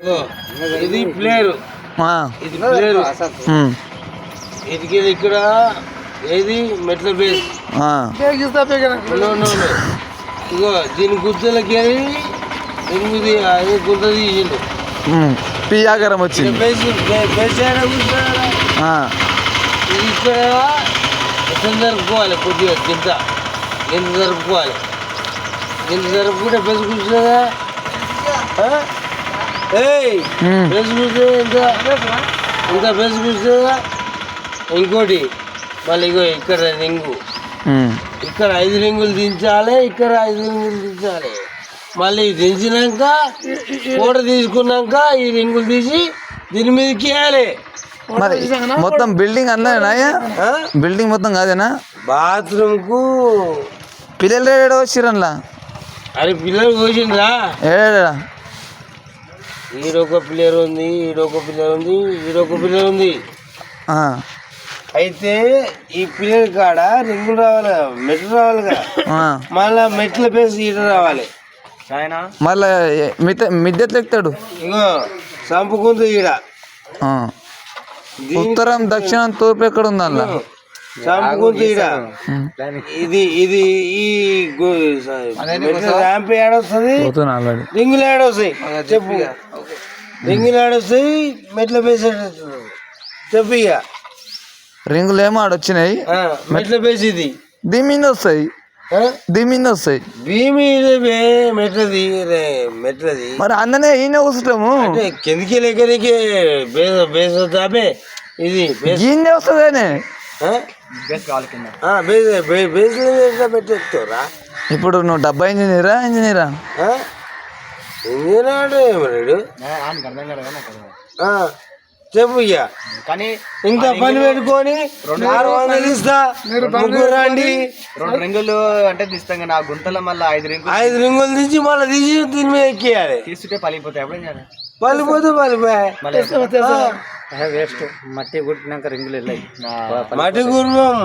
ఇది ప్లేరు, ఇది ప్లేరు. ఇది ఇక్కడ ఏది మెట్ల బేస్. ఇగో దీని గుర్తులకి ఎనిమిది గుర్త తీసిండు. పియాగరం వచ్చింది. ఇది ఇక్కడ ఎంత జరుపుకోవాలి, కొద్దిగా గింత జరుపుకోవాలి. గింత జరుపుకుంటే బెస్ కూర్చున్నదా, బెస్ కూర్చో ఇంత బెస్ కూర్చున్నదా. ఇంకోటి మళ్ళీ ఇగో ఇక్కడ రింగు, ఇక్కడ 5 రింగులు దించాలి, ఇక్కడ 5 రింగులు దించాలి. మళ్ళీ దించినాక ఫోటో తీసుకున్నాక ఈ రింగులు తీసి దీని మీదకి వేయాలి. మరి మొత్తం బిల్డింగ్ అన్నాయనా? బిల్డింగ్ మొత్తం కాదేనా? బాత్రూమ్ కు పిల్లలు ఏడా వచ్చిరన్లా? అరే పిల్లలు పోసిండ్రా, ఏడా? ఈడొక పిల్లర్ ఉంది, ఈడొక పిల్లర్ ఉంది, ఈడొక పిల్లర్ ఉంది. అయితే ఈ పిల్లర్ కాడ రింగులు రావాలి, మెట్లు రావాలి కదా. మళ్ళా మెట్ల పేసి ఈట రావాలి. మళ్ళా మిద్దెట్లు ఎక్కుతాడు. ఇగో చంపుకుంది ఈడ. ఉత్తరం దక్షిణం తూర్పు ఎక్కడ ఉంది అలా? చంపుకుంది ఈడ. ఇది ఇది ఈ ర్యాంప్ ఏడొస్తుంది, రింగులు ఏడొస్తాయి చెప్పు. రింగులు ఏడొస్తాయి, మెట్ల పేసి చెప్పు. ఇక రింగులు ఏమో ఆడొచ్చినాయి, మెట్ల పేసి ఇది దీని మీద వస్తాయి, దీని మీద వస్తాయి. మెట్లది మెట్లది మరి అందనే ఈయన కూర్చుంటాము. కిందికి లెక్కడికి బేస్ తాపే ఇది ఈయన వస్తుందేనే. పెట్టేస్తారా? ఇప్పుడు నువ్వు డబ్బా ఇంజనీరా? ఇంజనీరా చెప్పు. ఇక కానీ ఇంత పని పెట్టుకొని 600 ఇస్తా, ముగ్గురు రండి. 2 రింగులు అంటే తీస్తాం కదా, ఆ గుంతలో మళ్ళీ 5 రింగులు తీసి మళ్ళీ తీసి దీని మీద ఎక్కియాలి. తీసుకుంటే పలిపోతాయి. పలిపోతే వేస్ట్. మట్టి కుట్టినాక రింగులు వెళ్ళాయి. మట్టి గుర్రం